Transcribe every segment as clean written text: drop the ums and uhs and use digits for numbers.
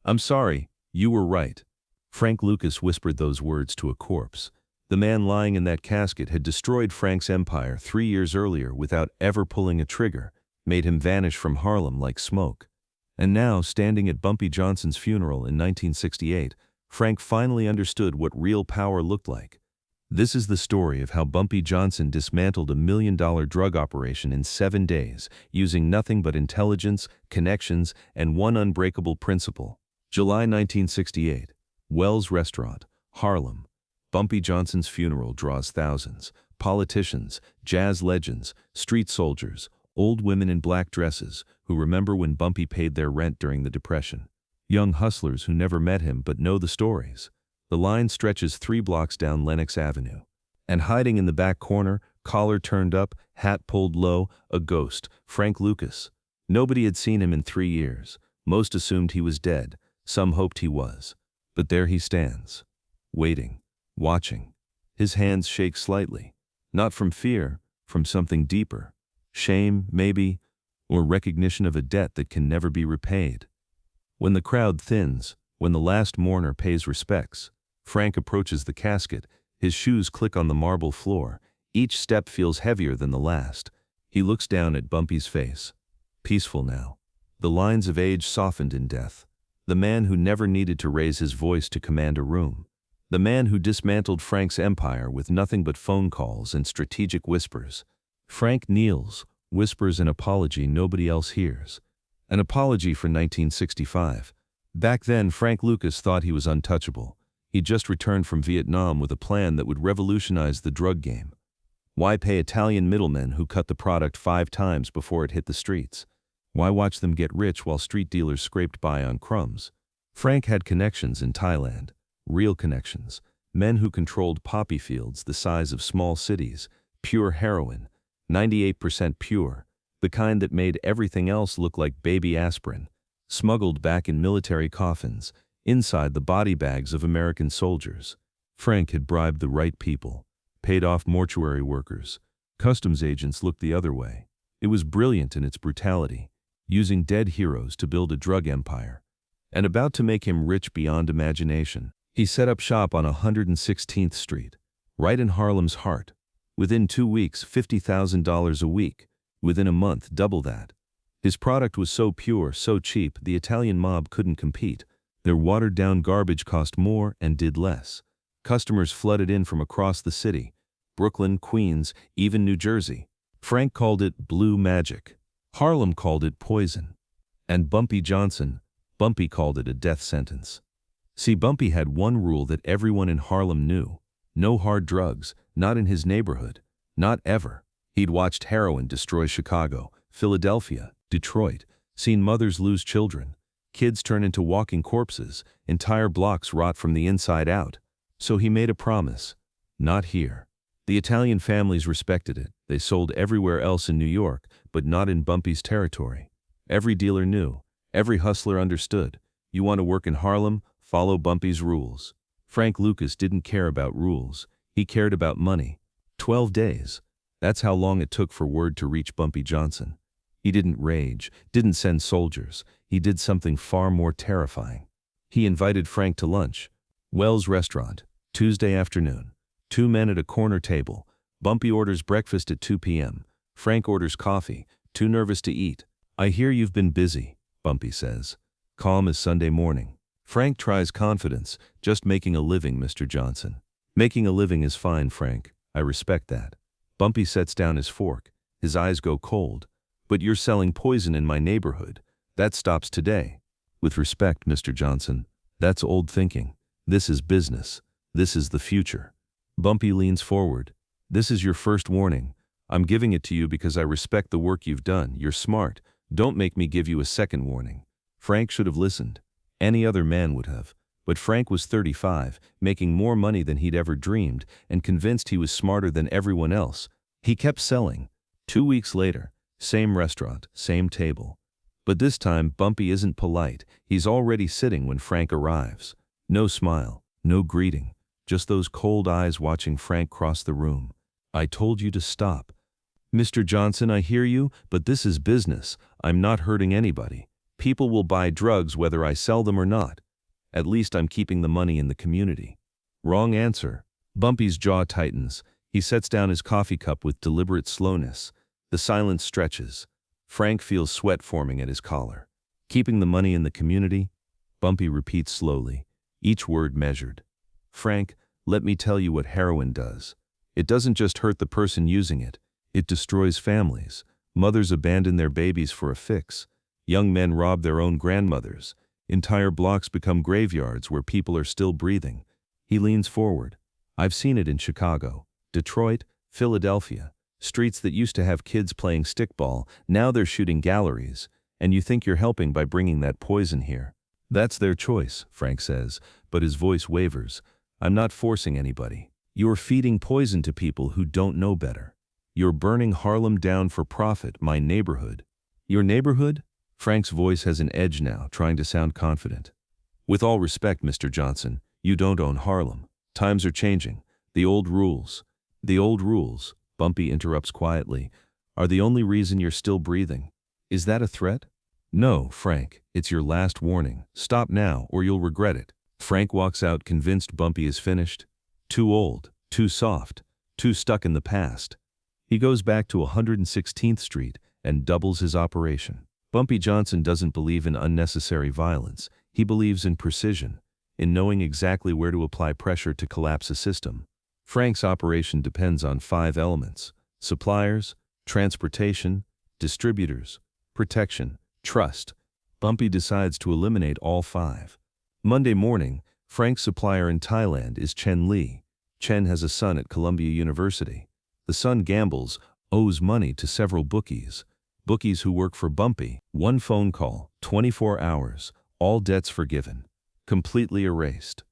"I'm sorry, you were right." Frank Lucas whispered those words to a corpse. The man lying in that casket had destroyed Frank's empire 3 years earlier without ever pulling a trigger, made him vanish from Harlem like smoke. And now, standing at Bumpy Johnson's funeral in 1968, Frank finally understood what real power looked like. This is the story of how Bumpy Johnson dismantled a $1 million drug operation in 7 days, using nothing but intelligence, connections, and one unbreakable principle. July 1968. Wells Restaurant, Harlem. Bumpy Johnson's funeral draws thousands. Politicians, jazz legends, street soldiers, old women in black dresses who remember when Bumpy paid their rent during the Depression. Young hustlers who never met him but know the stories. The line stretches 3 blocks down Lenox Avenue. And hiding in the back corner, collar turned up, hat pulled low, a ghost, Frank Lucas. Nobody had seen him in 3 years. Most assumed he was dead. Some hoped he was. But there he stands, waiting, watching. His hands shake slightly. Not from fear, from something deeper. Shame, maybe, or recognition of a debt that can never be repaid. When the crowd thins, when the last mourner pays respects, Frank approaches the casket. His shoes click on the marble floor. Each step feels heavier than the last. He looks down at Bumpy's face. Peaceful now. The lines of age softened in death. The man who never needed to raise his voice to command a room. The man who dismantled Frank's empire with nothing but phone calls and strategic whispers. Frank kneels, whispers an apology nobody else hears. An apology for 1965. Back then, Frank Lucas thought he was untouchable. He just returned from Vietnam with a plan that would revolutionize the drug game. Why pay Italian middlemen who cut the product 5 times before it hit the streets? Why watch them get rich while street dealers scraped by on crumbs? Frank had connections in Thailand. Real connections. Men who controlled poppy fields the size of small cities. Pure heroin. 98% pure. The kind that made everything else look like baby aspirin. Smuggled back in military coffins, inside the body bags of American soldiers. Frank had bribed the right people. Paid off mortuary workers. Customs agents looked the other way. It was brilliant in its brutality. Using dead heroes to build a drug empire. And about to make him rich beyond imagination, he set up shop on 116th Street, right in Harlem's heart. Within 2 weeks, $50,000 a week. Within a month, double that. His product was so pure, so cheap, the Italian mob couldn't compete. Their watered-down garbage cost more and did less. Customers flooded in from across the city. Brooklyn, Queens, even New Jersey. Frank called it blue magic. Harlem called it poison. And Bumpy called it a death sentence. See, Bumpy had one rule that everyone in Harlem knew. No hard drugs, not in his neighborhood. Not ever. He'd watched heroin destroy Chicago, Philadelphia, Detroit, seen mothers lose children, kids turn into walking corpses, entire blocks rot from the inside out. So he made a promise. Not here. The Italian families respected it. They sold everywhere else in New York, but not in Bumpy's territory. Every dealer knew. Every hustler understood. You want to work in Harlem? Follow Bumpy's rules. Frank Lucas didn't care about rules. He cared about money. 12 days. That's how long it took for word to reach Bumpy Johnson. He didn't rage, didn't send soldiers. He did something far more terrifying. He invited Frank to lunch. Wells Restaurant, Tuesday afternoon. 2 men at a corner table. Bumpy orders breakfast at 2 p.m. Frank orders coffee, too nervous to eat. "I hear you've been busy," Bumpy says. Calm as Sunday morning. Frank tries confidence. "Just making a living, Mr. Johnson." "Making a living is fine, Frank. I respect that." Bumpy sets down his fork. His eyes go cold. "But you're selling poison in my neighborhood. That stops today." "With respect, Mr. Johnson, that's old thinking. This is business. This is the future." Bumpy leans forward. "This is your first warning. I'm giving it to you because I respect the work you've done. You're smart. Don't make me give you a second warning." Frank should have listened. Any other man would have. But Frank was 35, making more money than he'd ever dreamed, and convinced he was smarter than everyone else. He kept selling. 2 weeks later, same restaurant, same table. But this time, Bumpy isn't polite. He's already sitting when Frank arrives. No smile, no greeting, just those cold eyes watching Frank cross the room. "I told you to stop." "Mr. Johnson, I hear you, but this is business. I'm not hurting anybody." People will buy drugs whether I sell them or not. At least I'm keeping the money in the community. Wrong answer. Bumpy's jaw tightens. He sets down his coffee cup with deliberate slowness. The silence stretches. Frank feels sweat forming at his collar. Keeping the money in the community? Bumpy repeats slowly, each word measured. Frank, let me tell you what heroin does. It doesn't just hurt the person using it. It destroys families. Mothers abandon their babies for a fix. Young men rob their own grandmothers. Entire blocks become graveyards where people are still breathing. He leans forward. I've seen it in Chicago, Detroit, Philadelphia. Streets that used to have kids playing stickball, now they're shooting galleries. And you think you're helping by bringing that poison here. That's their choice, Frank says, but his voice wavers. I'm not forcing anybody. You're feeding poison to people who don't know better. You're burning Harlem down for profit, my neighborhood. Your neighborhood? Frank's voice has an edge now, trying to sound confident. With all respect, Mr. Johnson, you don't own Harlem. Times are changing. The old rules, Bumpy interrupts quietly, are the only reason you're still breathing. Is that a threat? No, Frank, it's your last warning. Stop now, or you'll regret it. Frank walks out convinced Bumpy is finished. Too old, too soft, too stuck in the past. He goes back to 116th Street and doubles his operation. Bumpy Johnson doesn't believe in unnecessary violence. He believes in precision, in knowing exactly where to apply pressure to collapse a system. Frank's operation depends on 5 elements: suppliers, transportation, distributors, protection, trust. Bumpy decides to eliminate all 5. Monday morning, Frank's supplier in Thailand is Chen Lee. Chen has a son at Columbia University. The son gambles, owes money to several bookies. Bookies who work for Bumpy. One phone call, 24 hours, all debts forgiven. Completely erased.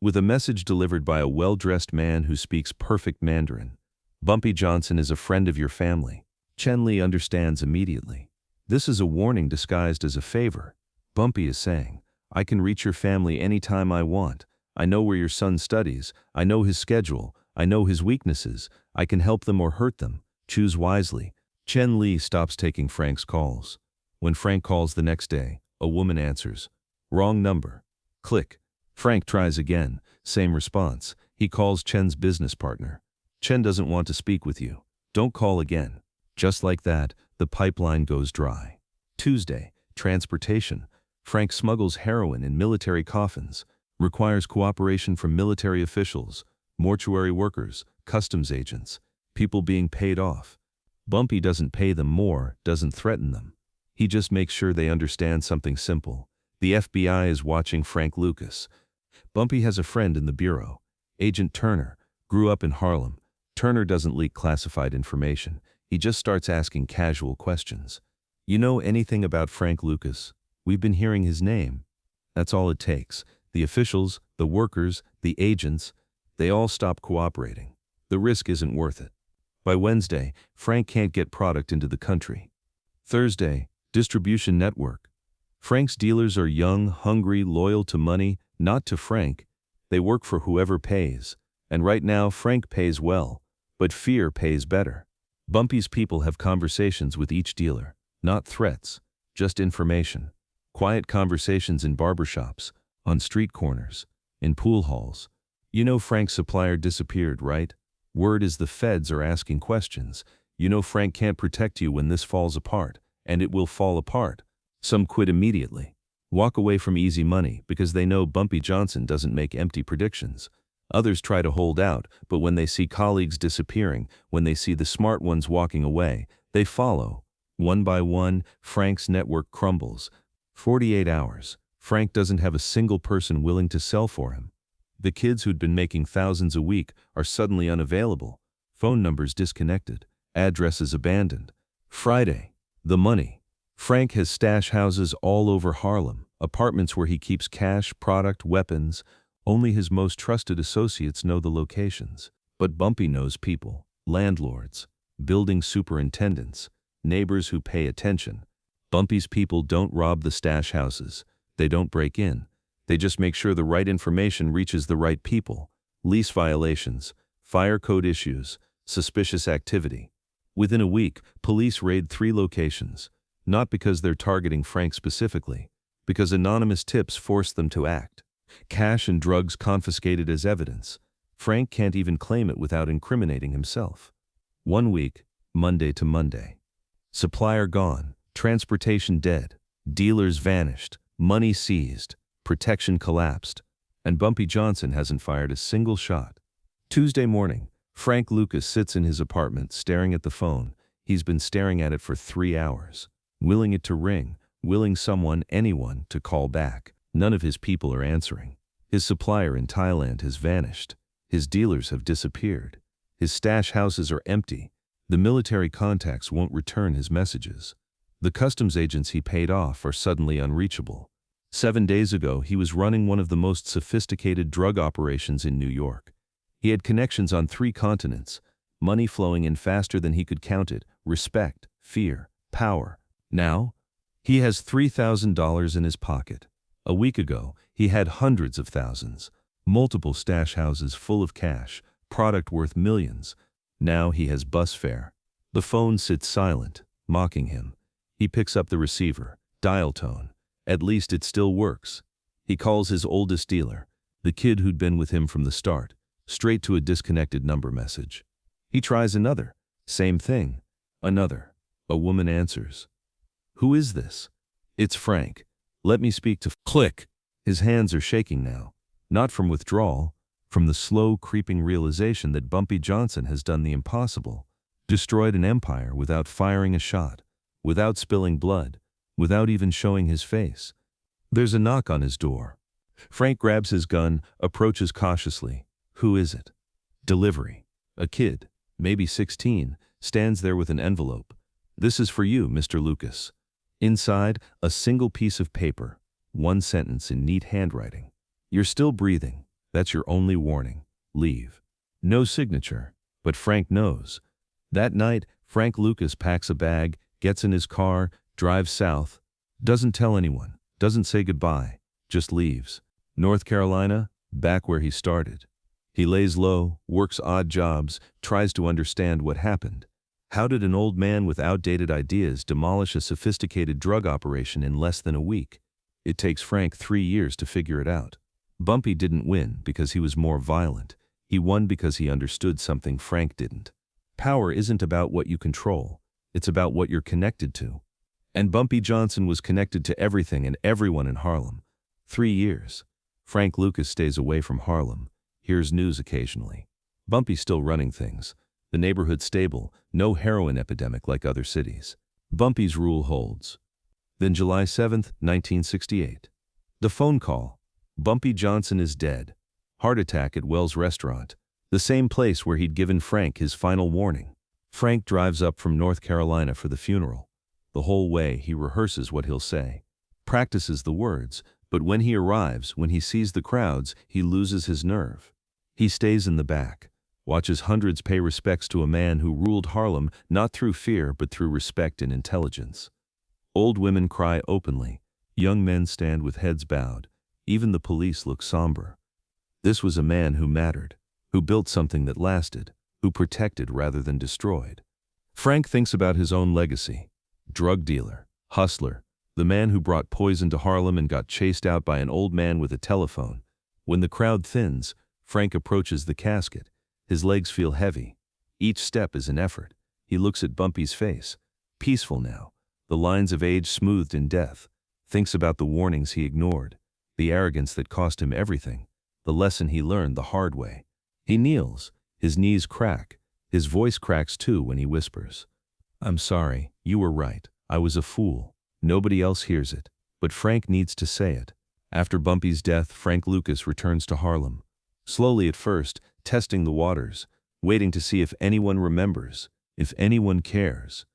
With a message delivered by a well-dressed man who speaks perfect Mandarin. Bumpy Johnson is a friend of your family. Chen Li understands immediately. This is a warning disguised as a favor. Bumpy is saying, I can reach your family anytime I want. I know where your son studies. I know his schedule. I know his weaknesses. I can help them or hurt them. Choose wisely. Chen Li stops taking Frank's calls. When Frank calls the next day, a woman answers. Wrong number. Click. Frank tries again. Same response. He calls Chen's business partner. Chen doesn't want to speak with you. Don't call again. Just like that, the pipeline goes dry. Tuesday, transportation. Frank smuggles heroin in military coffins. Requires cooperation from military officials, mortuary workers, customs agents, people being paid off. Bumpy doesn't pay them more, doesn't threaten them. He just makes sure they understand something simple. The FBI is watching Frank Lucas. Bumpy has a friend in the bureau. Agent Turner. Grew up in Harlem. Turner doesn't leak classified information. He just starts asking casual questions. You know anything about Frank Lucas? We've been hearing his name. That's all it takes. The officials, the workers, the agents, they all stop cooperating. The risk isn't worth it. By Wednesday, Frank can't get product into the country. Thursday, distribution network. Frank's dealers are young, hungry, loyal to money, not to Frank. They work for whoever pays. And right now, Frank pays well, but fear pays better. Bumpy's people have conversations with each dealer, not threats, just information. Quiet conversations in barbershops, on street corners, in pool halls. You know Frank's supplier disappeared, right? Word is the feds are asking questions. You know Frank can't protect you when this falls apart, and it will fall apart. Some quit immediately. Walk away from easy money because they know Bumpy Johnson doesn't make empty predictions. Others try to hold out, but when they see colleagues disappearing, when they see the smart ones walking away, they follow. One by one, Frank's network crumbles. 48 hours. Frank doesn't have a single person willing to sell for him. The kids who'd been making thousands a week are suddenly unavailable. Phone numbers disconnected. Addresses abandoned. Friday. The money. Frank has stash houses all over Harlem, apartments where he keeps cash, product, weapons. Only his most trusted associates know the locations. But Bumpy knows people, landlords, building superintendents, neighbors who pay attention. Bumpy's people don't rob the stash houses. They don't break in. They just make sure the right information reaches the right people. Lease violations, fire code issues, suspicious activity. Within a week, police raid 3 locations. Not because they're targeting Frank specifically, because anonymous tips force them to act. Cash and drugs confiscated as evidence. Frank can't even claim it without incriminating himself. 1 week, Monday to Monday. Supplier gone, transportation dead, dealers vanished, money seized, protection collapsed, and Bumpy Johnson hasn't fired a single shot. Tuesday morning, Frank Lucas sits in his apartment staring at the phone. He's been staring at it for 3 hours, willing it to ring, willing someone, anyone, to call back. None of his people are answering. His supplier in Thailand has vanished. His dealers have disappeared. His stash houses are empty. The military contacts won't return his messages. The customs agents he paid off are suddenly unreachable. 7 days ago, he was running one of the most sophisticated drug operations in New York. He had connections on 3 continents, money flowing in faster than he could count it, respect, fear, power. Now, he has $3,000 in his pocket. A week ago, he had hundreds of thousands, multiple stash houses full of cash, product worth millions. Now he has bus fare. The phone sits silent, mocking him. He picks up the receiver, dial tone. At least it still works. He calls his oldest dealer, the kid who'd been with him from the start, straight to a disconnected number message. He tries another. Same thing. Another. A woman answers. Who is this? It's Frank. Let me speak to... Click. His hands are shaking now. Not from withdrawal, from the slow, creeping realization that Bumpy Johnson has done the impossible. Destroyed an empire without firing a shot, without spilling blood, without even showing his face. There's a knock on his door. Frank grabs his gun, approaches cautiously. Who is it? Delivery. A kid, maybe 16, stands there with an envelope. This is for you, Mr. Lucas. Inside, a single piece of paper, 1 sentence in neat handwriting. You're still breathing. That's your only warning. Leave. No signature, but Frank knows. That night, Frank Lucas packs a bag, gets in his car, drives south, doesn't tell anyone, doesn't say goodbye, just leaves. North Carolina, back where he started. He lays low, works odd jobs, tries to understand what happened. How did an old man with outdated ideas demolish a sophisticated drug operation in less than a week? It takes Frank 3 years to figure it out. Bumpy didn't win because he was more violent. He won because he understood something Frank didn't. Power isn't about what you control. It's about what you're connected to. And Bumpy Johnson was connected to everything and everyone in Harlem. 3 years. Frank Lucas stays away from Harlem, hears news occasionally. Bumpy's still running things. The neighborhood stable, no heroin epidemic like other cities. Bumpy's rule holds. Then July 7th, 1968. The phone call. Bumpy Johnson is dead. Heart attack at Wells Restaurant. The same place where he'd given Frank his final warning. Frank drives up from North Carolina for the funeral. The whole way he rehearses what he'll say. Practices the words, but when he arrives, when he sees the crowds, he loses his nerve. He stays in the back. Watches hundreds pay respects to a man who ruled Harlem not through fear but through respect and intelligence. Old women cry openly. Young men stand with heads bowed. Even the police look somber. This was a man who mattered, who built something that lasted, who protected rather than destroyed. Frank thinks about his own legacy. Drug dealer, hustler, the man who brought poison to Harlem and got chased out by an old man with a telephone. When the crowd thins, Frank approaches the casket. His legs feel heavy. Each step is an effort. He looks at Bumpy's face. Peaceful now, the lines of age smoothed in death. Thinks about the warnings he ignored, the arrogance that cost him everything, the lesson he learned the hard way. He kneels. His knees crack. His voice cracks too when he whispers. I'm sorry, you were right. I was a fool. Nobody else hears it, but Frank needs to say it. After Bumpy's death, Frank Lucas returns to Harlem. Slowly at first, testing the waters, waiting to see if anyone remembers, if anyone cares.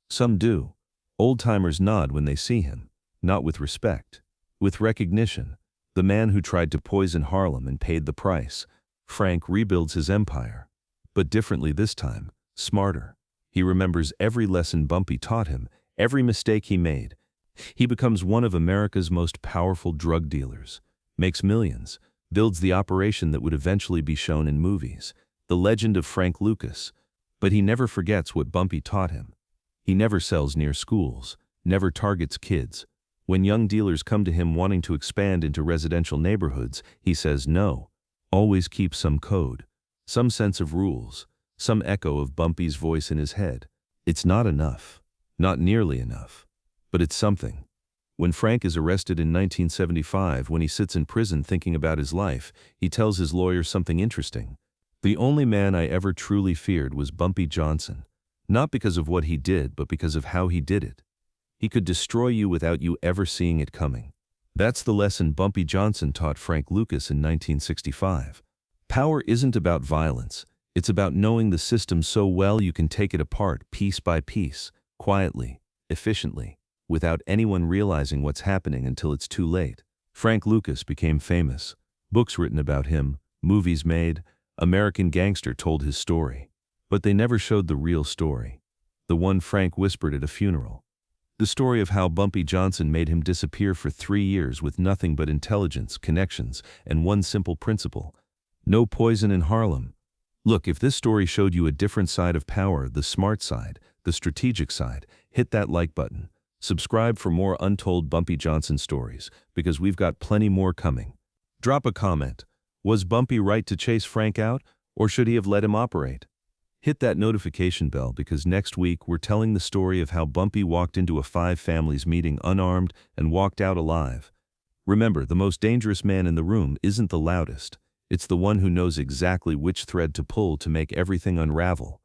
Some do. Old-timers nod when they see him, not with respect, with recognition. The man who tried to poison Harlem and paid the price. Frank rebuilds his empire, but differently this time, smarter. He remembers every lesson Bumpy taught him, every mistake he made. He becomes one of America's most powerful drug dealers, makes millions, builds the operation that would eventually be shown in movies, the legend of Frank Lucas. But he never forgets what Bumpy taught him. He never sells near schools, never targets kids. When young dealers come to him wanting to expand into residential neighborhoods, he says no. Always keep some code, some sense of rules, some echo of Bumpy's voice in his head. It's not enough. Not nearly enough. But it's something. When Frank is arrested in 1975, when he sits in prison thinking about his life, he tells his lawyer something interesting. The only man I ever truly feared was Bumpy Johnson. Not because of what he did, but because of how he did it. He could destroy you without you ever seeing it coming. That's the lesson Bumpy Johnson taught Frank Lucas in 1965. Power isn't about violence. It's about knowing the system so well you can take it apart piece by piece, quietly, efficiently, without anyone realizing what's happening until it's too late. Frank Lucas became famous. Books written about him, movies made, American Gangster told his story. But they never showed the real story. The one Frank whispered at a funeral. The story of how Bumpy Johnson made him disappear for 3 years with nothing but intelligence, connections, and one simple principle. No poison in Harlem. Look, if this story showed you a different side of power, the smart side, the strategic side, hit that like button. Subscribe for more untold Bumpy Johnson stories, because we've got plenty more coming. Drop a comment. Was Bumpy right to chase Frank out, or should he have let him operate? Hit that notification bell, because next week we're telling the story of how Bumpy walked into a 5 families meeting unarmed and walked out alive. Remember, the most dangerous man in the room isn't the loudest. It's the one who knows exactly which thread to pull to make everything unravel.